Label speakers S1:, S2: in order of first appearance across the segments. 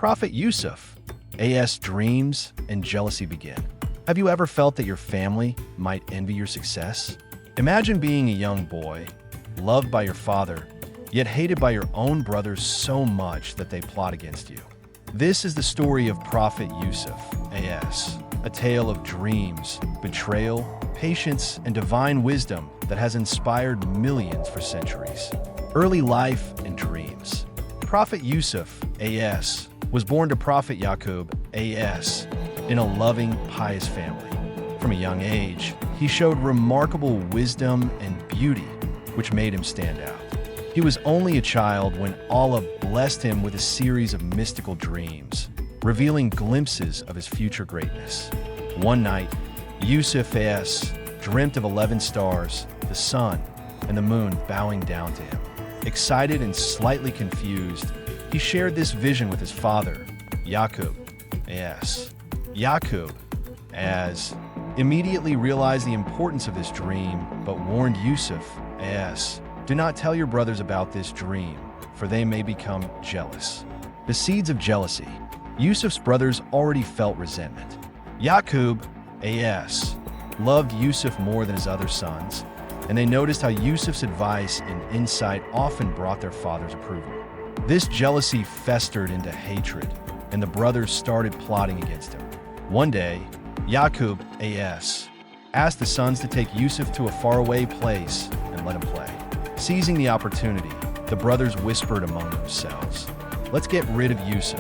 S1: Prophet Yusuf AS dreams and jealousy begin. Have you ever felt that your family might envy your success? Imagine being a young boy, loved by your father, yet hated by your own brothers so much that they plot against you. This is the story of Prophet Yusuf AS, a tale of dreams, betrayal, patience, and divine wisdom that has inspired millions for centuries. Early life and dreams. Prophet Yusuf AS was born to Prophet Yusuf AS in a loving, pious family. From a young age, he showed remarkable wisdom and beauty, which made him stand out. He was only a child when Allah blessed him with a series of mystical dreams, revealing glimpses of his future greatness. One night, Yusuf AS dreamt of 11 stars, the sun, and the moon bowing down to him. Excited and slightly confused, he shared this vision with his father, Yusuf AS. Yusuf AS immediately realized the importance of this dream, but warned Yusuf AS, "Do not tell your brothers about this dream, for they may become jealous." The seeds of jealousy. Yusuf's brothers already felt resentment. Yusuf AS loved Yusuf more than his other sons, and they noticed how Yusuf's advice and insight often brought their father's approval. This jealousy festered into hatred, and the brothers started plotting against him. One day, Yusuf AS asked the sons to take Yusuf to a faraway place and let him play. Seizing the opportunity, the brothers whispered among themselves, "Let's get rid of Yusuf.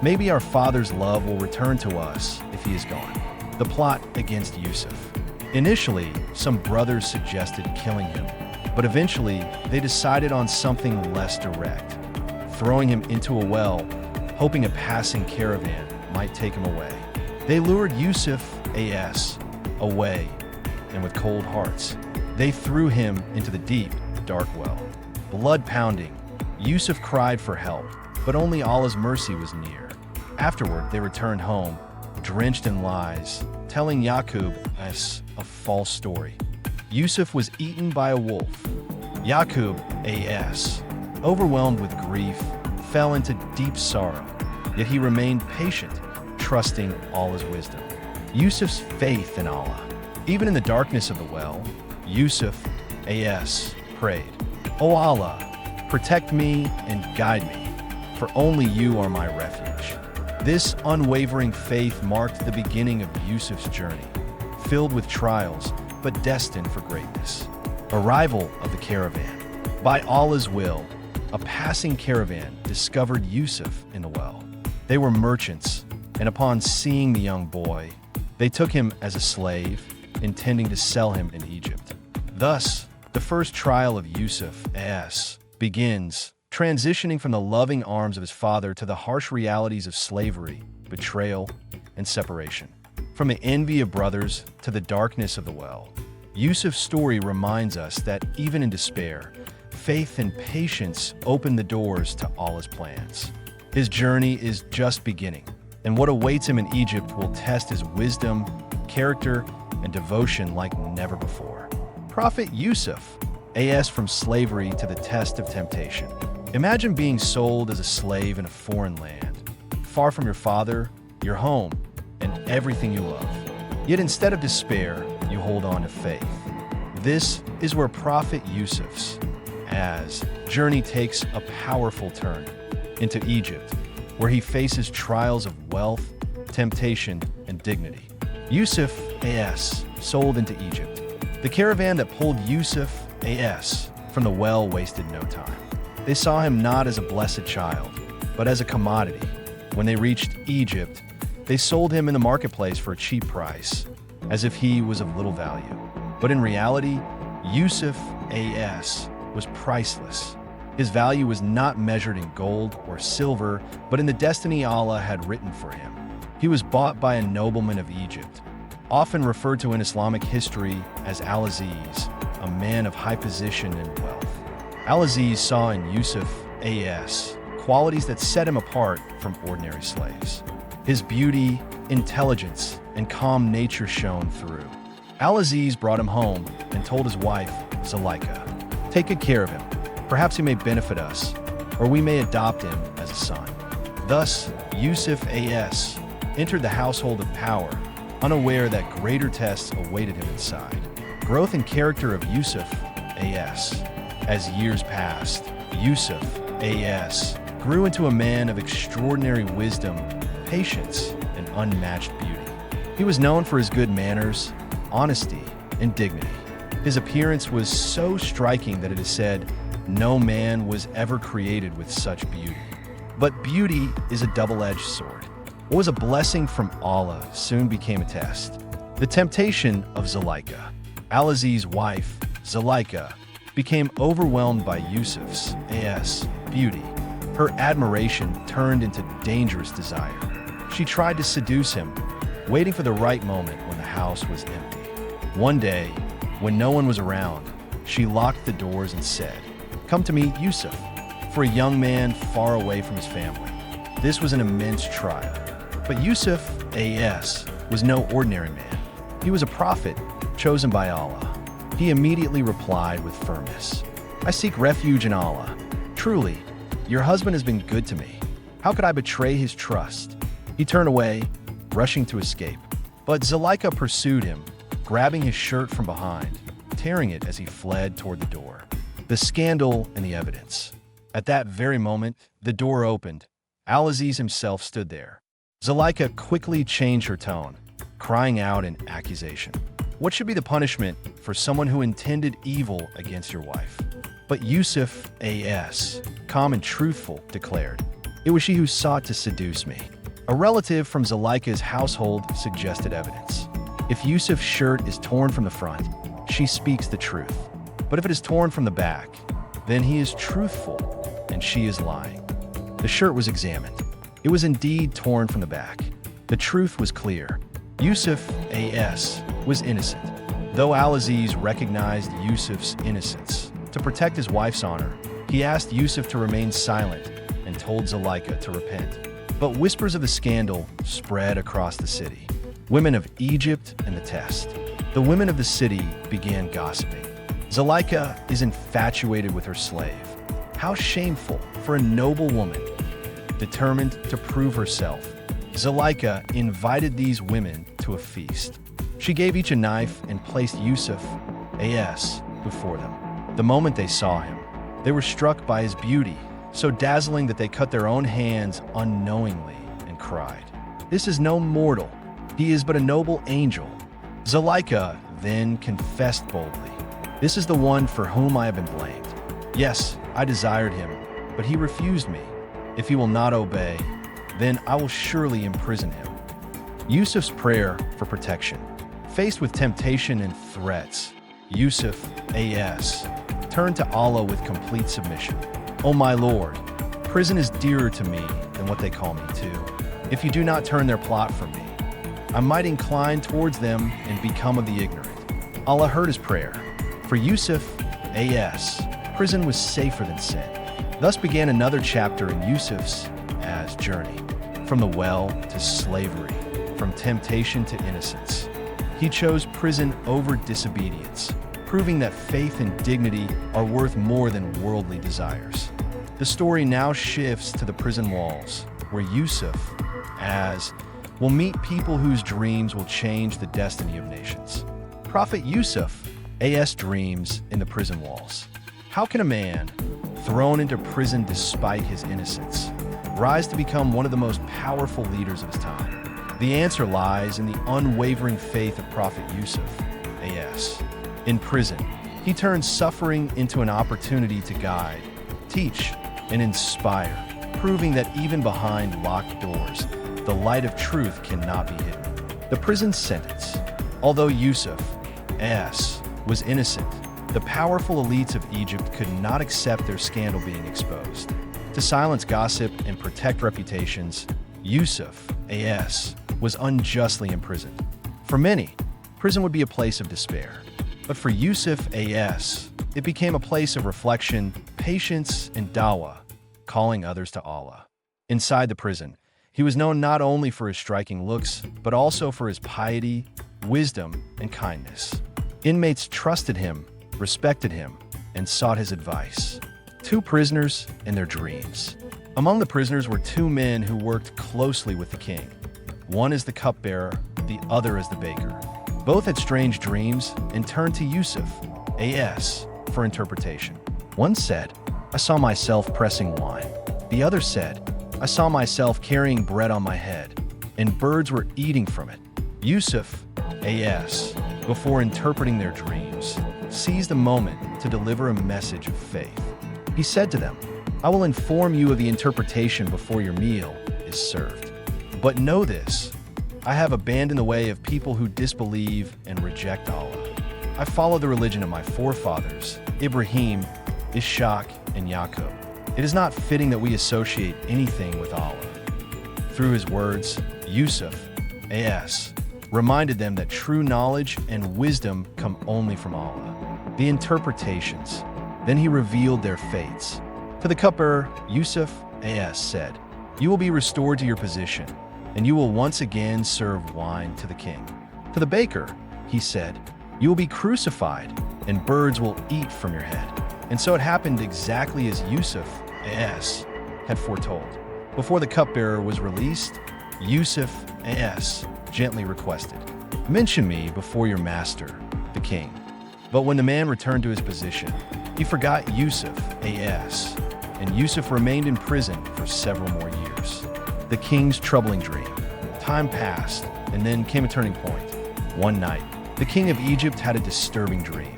S1: Maybe our father's love will return to us if he is gone." The plot against Yusuf. Initially, some brothers suggested killing him, but eventually they decided on something less direct, throwing him into a well, hoping a passing caravan might take him away. They lured Yusuf AS away, and with cold hearts, they threw him into the deep, dark well. Blood pounding, Yusuf cried for help, but only Allah's mercy was near. Afterward, they returned home, drenched in lies, telling Yusuf AS a false story. Yusuf was eaten by a wolf. Yusuf AS, overwhelmed with grief, fell into deep sorrow, yet he remained patient, trusting Allah's wisdom. Yusuf's faith in Allah. Even in the darkness of the well, Yusuf AS prayed, "O Allah, protect me and guide me, for only you are my refuge." This unwavering faith marked the beginning of Yusuf's journey, filled with trials, but destined for greatness. Arrival of the caravan. By Allah's will, a passing caravan discovered Yusuf in the well. They were merchants, and upon seeing the young boy, they took him as a slave, intending to sell him in Egypt. Thus, the first trial of Yusuf AS begins, transitioning from the loving arms of his father to the harsh realities of slavery, betrayal, and separation. From the envy of brothers to the darkness of the well, Yusuf's story reminds us that even in despair, faith and patience open the doors to Allah's plans. His journey is just beginning, and what awaits him in Egypt will test his wisdom, character, and devotion like never before. Prophet Yusuf AS from slavery to the test of temptation. Imagine being sold as a slave in a foreign land, far from your father, your home, and everything you love. Yet instead of despair, you hold on to faith. This is where Prophet Yusuf's AS journey takes a powerful turn into Egypt, where he faces trials of wealth, temptation, and dignity. Yusuf AS sold into Egypt. The caravan that pulled Yusuf AS from the well wasted no time. They saw him not as a blessed child, but as a commodity. When they reached Egypt, they sold him in the marketplace for a cheap price, as if he was of little value. But in reality, Yusuf AS was priceless. His value was not measured in gold or silver, but in the destiny Allah had written for him. He was bought by a nobleman of Egypt, often referred to in Islamic history as Al-Aziz, a man of high position and wealth. Al-Aziz saw in Yusuf AS qualities that set him apart from ordinary slaves. His beauty, intelligence, and calm nature shone through. Al-Aziz brought him home and told his wife, Zuleika, "Take good care of him. Perhaps he may benefit us, or we may adopt him as a son." Thus, Yusuf AS entered the household of power, unaware that greater tests awaited him inside. Growth and character of Yusuf AS. As years passed, Yusuf AS grew into a man of extraordinary wisdom, patience, and unmatched beauty. He was known for his good manners, honesty, and dignity. His appearance was so striking that it is said, no man was ever created with such beauty. But beauty is a double-edged sword. What was a blessing from Allah soon became a test. The temptation of Zuleika. Al-Aziz's wife, Zuleika, became overwhelmed by Yusuf's AS beauty. Her admiration turned into dangerous desire. She tried to seduce him, waiting for the right moment when the house was empty. One day, when no one was around, she locked the doors and said, "Come to meet Yusuf." For a young man far away from his family, this was an immense trial. But Yusuf AS was no ordinary man. He was a prophet chosen by Allah. He immediately replied with firmness, "I seek refuge in Allah. Truly, your husband has been good to me. How could I betray his trust?" He turned away, rushing to escape. But Zuleika pursued him, grabbing his shirt from behind, tearing it as he fled toward the door. The scandal and the evidence. At that very moment, the door opened. Al-Aziz himself stood there. Zuleika quickly changed her tone, crying out in accusation. What should be the punishment for someone who intended evil against your wife? But Yusuf AS, calm and truthful, declared, "It was she who sought to seduce me." A relative from Zuleika's household suggested evidence. If Yusuf's shirt is torn from the front, she speaks the truth. But if it is torn from the back, then he is truthful and she is lying. The shirt was examined. It was indeed torn from the back. The truth was clear. Yusuf AS was innocent. Though Al-Aziz recognized Yusuf's innocence, to protect his wife's honor, he asked Yusuf to remain silent and told Zuleika to repent. But whispers of the scandal spread across the city. Women of Egypt and the test. The women of the city began gossiping. Zuleika is infatuated with her slave. How shameful for a noble woman. Determined to prove herself, Zuleika invited these women to a feast. She gave each a knife and placed Yusuf AS before them. The moment they saw him, they were struck by his beauty, so dazzling that they cut their own hands unknowingly and cried, "This is no mortal. He is but a noble angel." Zuleika then confessed boldly, "This is the one for whom I have been blamed. Yes, I desired him, but he refused me. If he will not obey, then I will surely imprison him." Yusuf's prayer for protection. Faced with temptation and threats, Yusuf AS turned to Allah with complete submission. "O my Lord, prison is dearer to me than what they call me to. If you do not turn their plot from me, I might incline towards them and become of the ignorant." Allah heard his prayer. For Yusuf AS, prison was safer than sin. Thus began another chapter in Yusuf's AS journey, from the well to slavery, from temptation to innocence. He chose prison over disobedience, proving that faith and dignity are worth more than worldly desires. The story now shifts to the prison walls, where Yusuf AS will meet people whose dreams will change the destiny of nations. Prophet Yusuf AS dreams in the prison walls. How can a man, thrown into prison despite his innocence, rise to become one of the most powerful leaders of his time? The answer lies in the unwavering faith of Prophet Yusuf AS. In prison, he turns suffering into an opportunity to guide, teach, and inspire, proving that even behind locked doors, the light of truth cannot be hidden. The prison sentence. Although Yusuf AS was innocent, the powerful elites of Egypt could not accept their scandal being exposed. To silence gossip and protect reputations, Yusuf AS was unjustly imprisoned. For many, prison would be a place of despair. But for Yusuf AS, it became a place of reflection, patience, and dawah, calling others to Allah. Inside the prison, he was known not only for his striking looks, but also for his piety, wisdom, and kindness. Inmates trusted him, respected him, and sought his advice. Two prisoners and their dreams. Among the prisoners were two men who worked closely with the king. One as the cupbearer, the other as the baker. Both had strange dreams and turned to Yusuf AS for interpretation. One said, "I saw myself pressing wine." The other said, "I saw myself carrying bread on my head, and birds were eating from it." Yusuf AS, before interpreting their dreams, seized a moment to deliver a message of faith. He said to them, "I will inform you of the interpretation before your meal is served. But know this, I have abandoned the way of people who disbelieve and reject Allah. I follow the religion of my forefathers, Ibrahim, Ishaq, and Yaqub. It is not fitting that we associate anything with Allah." Through his words, Yusuf AS reminded them that true knowledge and wisdom come only from Allah. The interpretations. Then he revealed their fates. To the cupbearer, Yusuf AS said, "You will be restored to your position, and you will once again serve wine to the king." To the baker, he said, "You will be crucified, and birds will eat from your head." And so it happened exactly as Yusuf AS had foretold. Before the cupbearer was released, Yusuf AS gently requested, "Mention me before your master, the king." But when the man returned to his position, he forgot Yusuf AS, and Yusuf remained in prison for several more years. The king's troubling dream. Time passed, and then came a turning point. One night, the king of Egypt had a disturbing dream.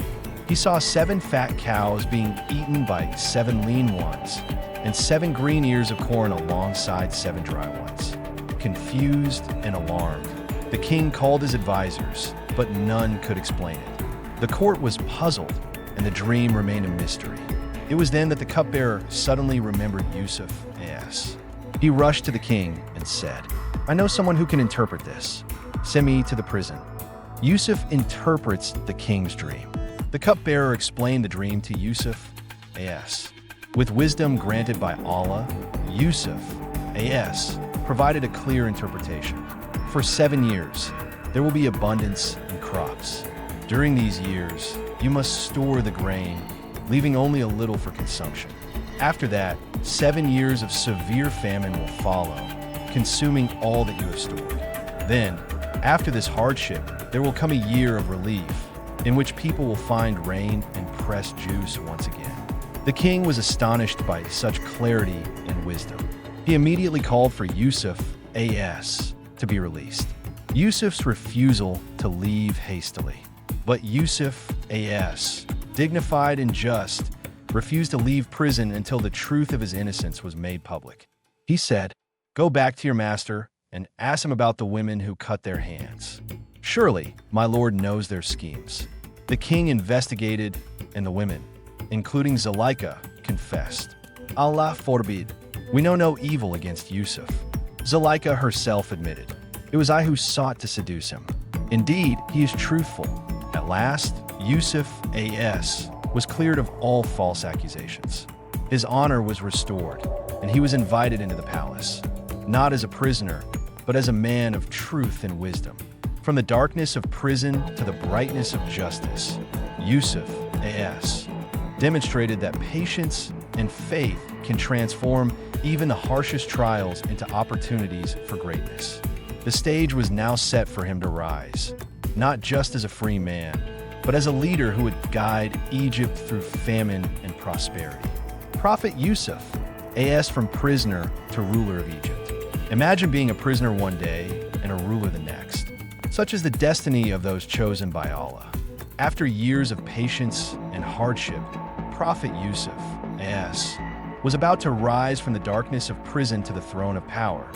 S1: He saw 7 fat cows being eaten by 7 lean ones, and 7 green ears of corn alongside 7 dry ones. Confused and alarmed, the king called his advisors, but none could explain it. The court was puzzled, and the dream remained a mystery. It was then that the cupbearer suddenly remembered Yusuf AS. He rushed to the king and said, "I know someone who can interpret this. Send me to the prison." Yusuf interprets the king's dream. The cupbearer explained the dream to Yusuf AS. With wisdom granted by Allah, Yusuf AS provided a clear interpretation. For 7 years, there will be abundance in crops. During these years, you must store the grain, leaving only a little for consumption. After that, 7 years of severe famine will follow, consuming all that you have stored. Then, after this hardship, there will come a year of relief, in which people will find rain and press juice once again. The king was astonished by such clarity and wisdom. He immediately called for Yusuf AS to be released. Yusuf's refusal to leave hastily. But Yusuf AS, dignified and just, refused to leave prison until the truth of his innocence was made public. He said, "Go back to your master and ask him about the women who cut their hands. Surely my lord knows their schemes." The king investigated, and the women, including Zuleika, confessed. "Allah forbid. We know no evil against Yusuf." Zuleika herself admitted, "It was I who sought to seduce him. Indeed, he is truthful." At last, Yusuf AS was cleared of all false accusations. His honor was restored, and he was invited into the palace, not as a prisoner, but as a man of truth and wisdom. From the darkness of prison to the brightness of justice, Yusuf AS demonstrated that patience and faith can transform even the harshest trials into opportunities for greatness. The stage was now set for him to rise, not just as a free man, but as a leader who would guide Egypt through famine and prosperity. Prophet Yusuf AS, from prisoner to ruler of Egypt. Imagine being a prisoner one day and a ruler the next. Such is the destiny of those chosen by Allah. After years of patience and hardship, Prophet Yusuf AS was about to rise from the darkness of prison to the throne of power,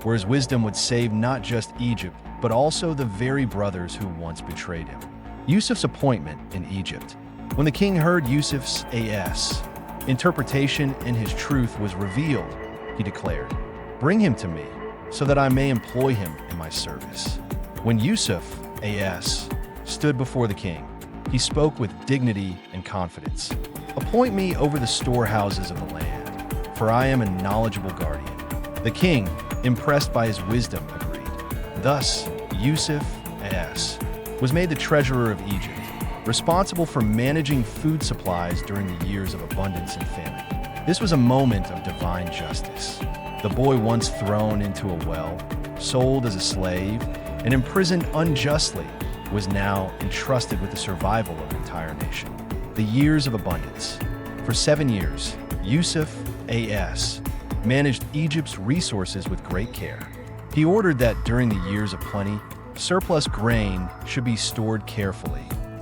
S1: where his wisdom would save not just Egypt, but also the very brothers who once betrayed him. Yusuf's appointment in Egypt. When the king heard Yusuf's AS interpretation and his truth was revealed, he declared, "Bring him to me, so that I may employ him in my service." When Yusuf AS stood before the king, he spoke with dignity and confidence. "Appoint me over the storehouses of the land, for I am a knowledgeable guardian." The king, impressed by his wisdom, agreed. Thus, Yusuf AS was made the treasurer of Egypt, responsible for managing food supplies during the years of abundance and famine. This was a moment of divine justice. The boy once thrown into a well, sold as a slave, and imprisoned unjustly was now entrusted with the survival of an entire nation. The years of abundance. For 7 years, Yusuf AS managed Egypt's resources with great care. He ordered that during the years of plenty, surplus grain should be stored carefully,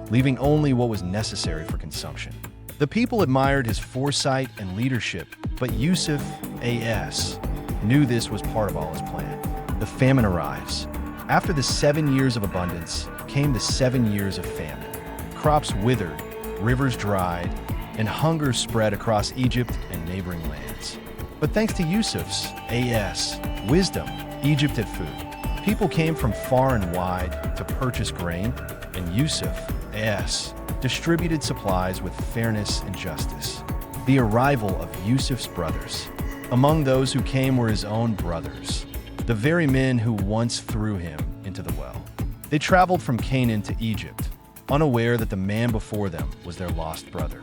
S1: leaving only what was necessary for consumption. The people admired his foresight and leadership, but Yusuf AS knew this was part of Allah's plan. The famine arrives. After the 7 years of abundance came the 7 years of famine. Crops withered, rivers dried, and hunger spread across Egypt and neighboring lands. But thanks to Yusuf's AS wisdom, Egypt had food. People came from far and wide to purchase grain, and Yusuf AS distributed supplies with fairness and justice. The arrival of Yusuf's brothers. Among those who came were his own brothers, the very men who once threw him into the well. They traveled from Canaan to Egypt, unaware that the man before them was their lost brother.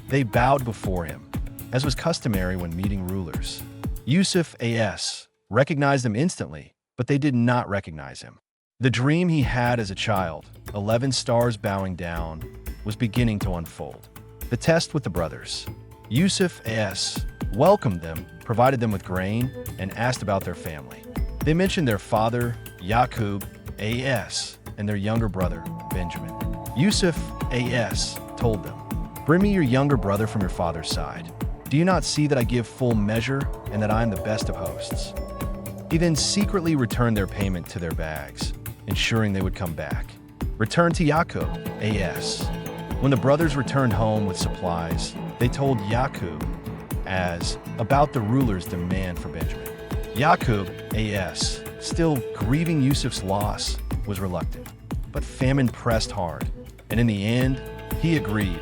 S1: They bowed before him, as was customary when meeting rulers. Yusuf AS recognized them instantly, but they did not recognize him. The dream he had as a child, 11 stars bowing down, was beginning to unfold. The test with the brothers. Yusuf AS welcomed them, provided them with grain, and asked about their family. They mentioned their father, Yaqub AS, and their younger brother, Benjamin. Yusuf AS told them, "Bring me your younger brother from your father's side. Do you not see that I give full measure and that I am the best of hosts?" He then secretly returned their payment to their bags, ensuring they would come back. Return to Yaqub AS. When the brothers returned home with supplies, they told Yaqub as about the ruler's demand for Benjamin. Yaqub AS, still grieving Yusuf's loss, was reluctant. But famine pressed hard, and in the end, he agreed,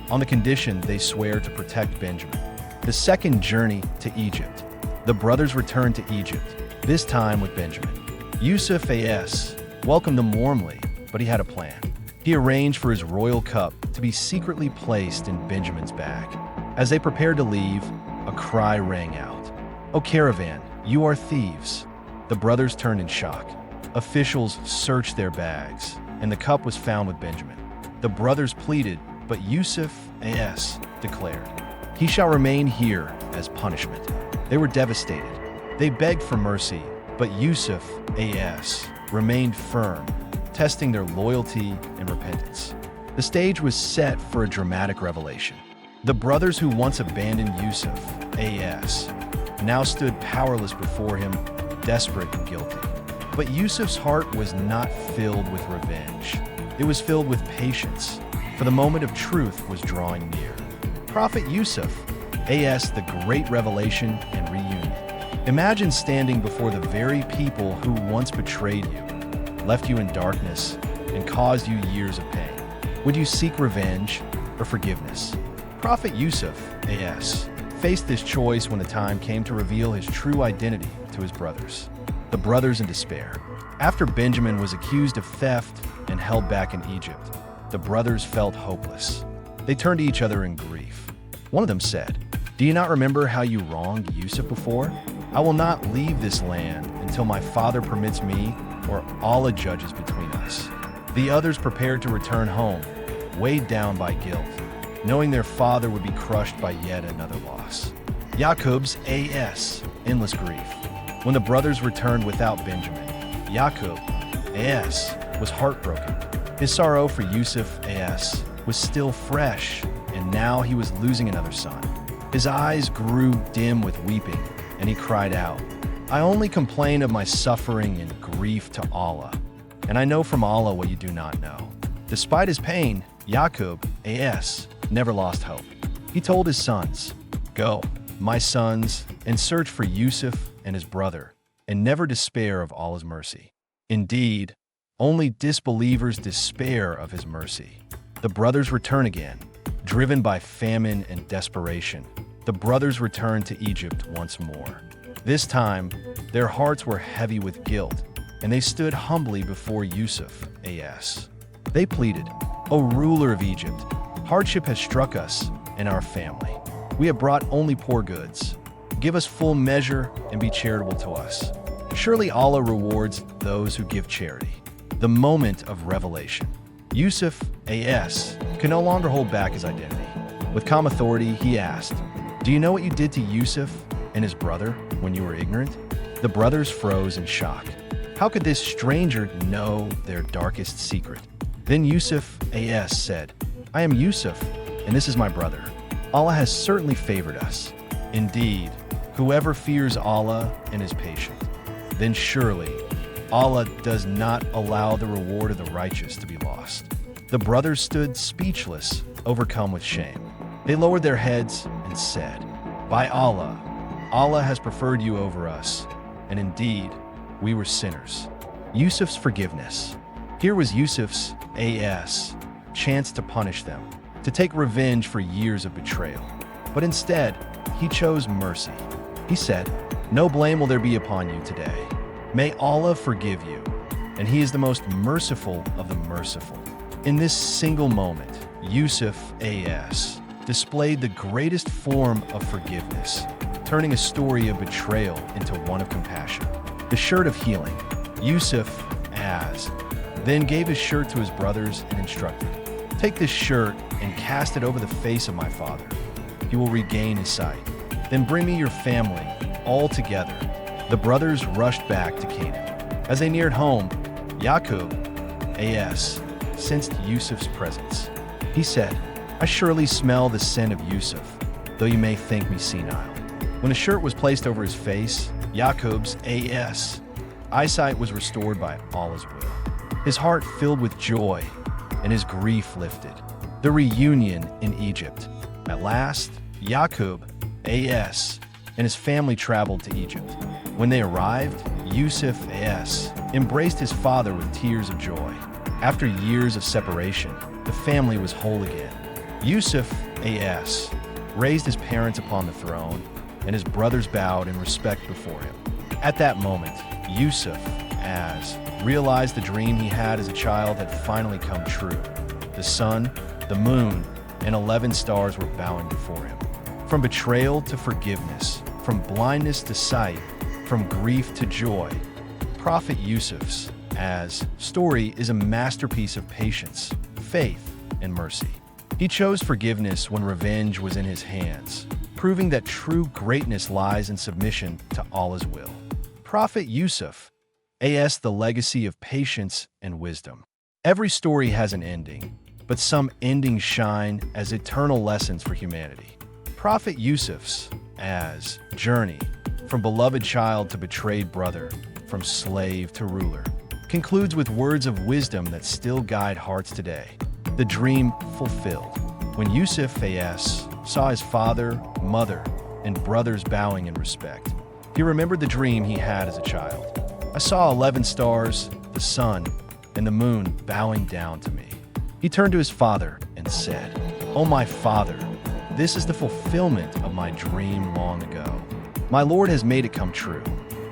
S1: on the condition they swear to protect Benjamin. The second journey to Egypt. The brothers returned to Egypt, this time with Benjamin. Yusuf AS welcomed them warmly, but he had a plan. He arranged for his royal cup to be secretly placed in Benjamin's bag. As they prepared to leave, a cry rang out. "O caravan, you are thieves." The brothers turned in shock. Officials searched their bags, and the cup was found with Benjamin. The brothers pleaded, but Yusuf AS declared, "He shall remain here as punishment." They were devastated. They begged for mercy, but Yusuf AS remained firm, testing their loyalty and repentance. The stage was set for a dramatic revelation. The brothers who once abandoned Yusuf AS now stood powerless before him, desperate and guilty. But Yusuf's heart was not filled with revenge. It was filled with patience, for the moment of truth was drawing near. Prophet Yusuf AS, the great revelation and reunion. Imagine standing before the very people who once betrayed you, left you in darkness, and caused you years of pain. Would you seek revenge or forgiveness? Prophet Yusuf AS faced this choice when the time came to reveal his true identity to his brothers. The brothers in despair. After Benjamin was accused of theft and held back in Egypt, the brothers felt hopeless. They turned to each other in grief. One of them said, "Do you not remember how you wronged Yusuf before? I will not leave this land until my father permits me or Allah judges between us." The others prepared to return home, weighed down by guilt, knowing their father would be crushed by yet another loss. Yaqub's AS, endless grief. When the brothers returned without Benjamin, Yaqub AS was heartbroken. His sorrow for Yusuf AS was still fresh, and now he was losing another son. His eyes grew dim with weeping, and he cried out, "I only complain of my suffering and grief to Allah, and I know from Allah what you do not know." Despite his pain, Yaqub AS never lost hope. He told his sons, "Go, my sons, and search for Yusuf and his brother, and never despair of Allah's mercy. Indeed, only disbelievers despair of his mercy." The brothers return again, driven by famine and desperation. The brothers returned to Egypt once more. This time, their hearts were heavy with guilt, and they stood humbly before Yusuf AS. They pleaded, "O ruler of Egypt, hardship has struck us and our family. We have brought only poor goods. Give us full measure and be charitable to us. Surely Allah rewards those who give charity. The moment of revelation. Yusuf AS could no longer hold back his identity. With calm authority, he asked, "Do you know what you did to Yusuf and his brother when you were ignorant?" The brothers froze in shock. How could this stranger know their darkest secret? Then Yusuf AS said, "I am Yusuf, and this is my brother. Allah has certainly favored us. Indeed, whoever fears Allah and is patient, then surely Allah does not allow the reward of the righteous to be lost." The brothers stood speechless, overcome with shame. They lowered their heads and said, "By Allah, Allah has preferred you over us, and indeed, we were sinners." Yusuf's forgiveness. Here was Yusuf's AS chance to punish them, to take revenge for years of betrayal. But instead, he chose mercy. He said, "No blame will there be upon you today. May Allah forgive you, and He is the most merciful of the merciful." In this single moment, Yusuf AS displayed the greatest form of forgiveness, turning a story of betrayal into one of compassion. The shirt of healing. Yusuf AS then gave his shirt to his brothers and instructed, "Take this shirt and cast it over the face of my father. He will regain his sight. Then bring me your family, all together." The brothers rushed back to Canaan. As they neared home, Yaqub AS sensed Yusuf's presence. He said, "I surely smell the scent of Yusuf, though you may think me senile." When the shirt was placed over his face, Yaqub's AS eyesight was restored by Allah's will. His heart filled with joy, and his grief lifted. The reunion in Egypt. At last, Yaqub AS and his family traveled to Egypt. When they arrived, Yusuf AS embraced his father with tears of joy. After years of separation, the family was whole again. Yusuf AS raised his parents upon the throne, and his brothers bowed in respect before him. At that moment, Yusuf AS realized the dream he had as a child had finally come true. The sun, the moon, and 11 stars were bowing before him. From betrayal to forgiveness, from blindness to sight, from grief to joy, Prophet Yusuf's AS story is a masterpiece of patience, faith, and mercy. He chose forgiveness when revenge was in his hands, proving that true greatness lies in submission to Allah's will. Prophet Yusuf AS, the legacy of patience and wisdom. Every story has an ending, but some endings shine as eternal lessons for humanity. Prophet Yusuf's AS journey, from beloved child to betrayed brother, from slave to ruler, concludes with words of wisdom that still guide hearts today. The dream fulfilled. When Yusuf AS saw his father, mother, and brothers bowing in respect, he remembered the dream he had as a child. "I saw 11 stars, the sun, and the moon bowing down to me." He turned to his father and said, "Oh, my father, this is the fulfillment of my dream long ago. My Lord has made it come true.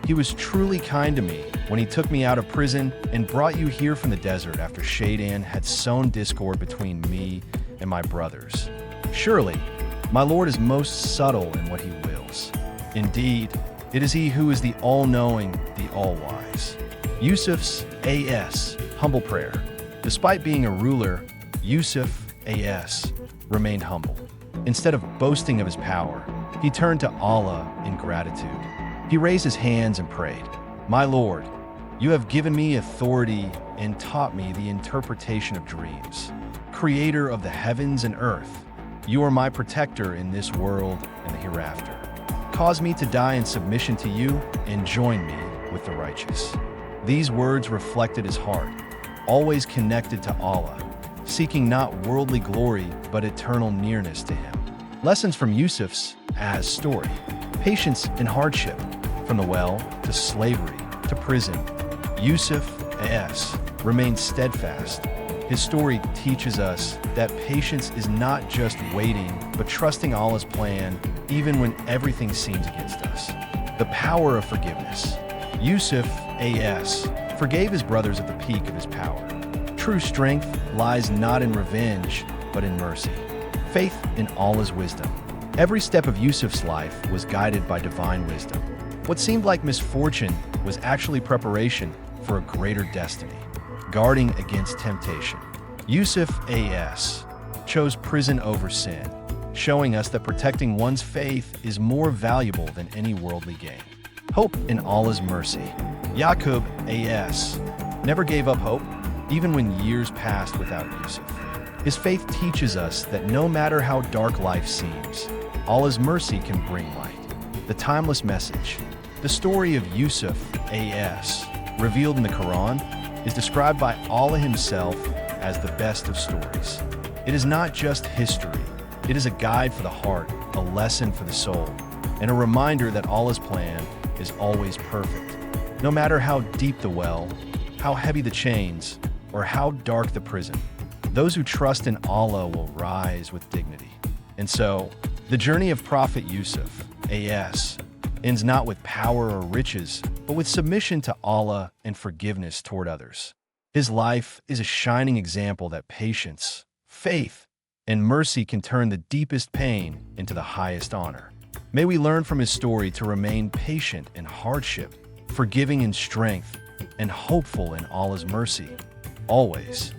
S1: He was truly kind to me when he took me out of prison and brought you here from the desert after Shaitan had sown discord between me and my brothers. Surely, my Lord is most subtle in what he wills. Indeed, it is he who is the all-knowing, the all-wise." Yusuf's AS humble prayer. Despite being a ruler, Yusuf AS remained humble. Instead of boasting of his power, he turned to Allah in gratitude. He raised his hands and prayed, "My Lord, you have given me authority and taught me the interpretation of dreams. Creator of the heavens and earth, you are my protector in this world and the hereafter. Cause me to die in submission to you and join me with the righteous." These words reflected his heart, always connected to Allah, seeking not worldly glory but eternal nearness to him. Lessons from Yusuf's AS story. Patience in hardship. From the well to slavery to prison, Yusuf AS remained steadfast. His story teaches us that patience is not just waiting, but trusting Allah's plan even when everything seems against us. The power of forgiveness. Yusuf AS forgave his brothers at the peak of his power. True strength lies not in revenge, but in mercy. Faith in Allah's wisdom. Every step of Yusuf's life was guided by divine wisdom. What seemed like misfortune was actually preparation for a greater destiny, guarding against temptation. Yusuf AS chose prison over sin, showing us that protecting one's faith is more valuable than any worldly gain. Hope in Allah's mercy. Yaqub AS never gave up hope, even when years passed without Yusuf. His faith teaches us that no matter how dark life seems, Allah's mercy can bring light. The timeless message. The story of Yusuf AS, revealed in the Quran, is described by Allah himself as the best of stories. It is not just history. It is a guide for the heart, a lesson for the soul, and a reminder that Allah's plan is always perfect. No matter how deep the well, how heavy the chains, or how dark the prison, those who trust in Allah will rise with dignity. And so, the journey of Prophet Yusuf AS ends not with power or riches, but with submission to Allah and forgiveness toward others. His life is a shining example that patience, faith, and mercy can turn the deepest pain into the highest honor. May we learn from his story to remain patient in hardship, forgiving in strength, and hopeful in Allah's mercy, always.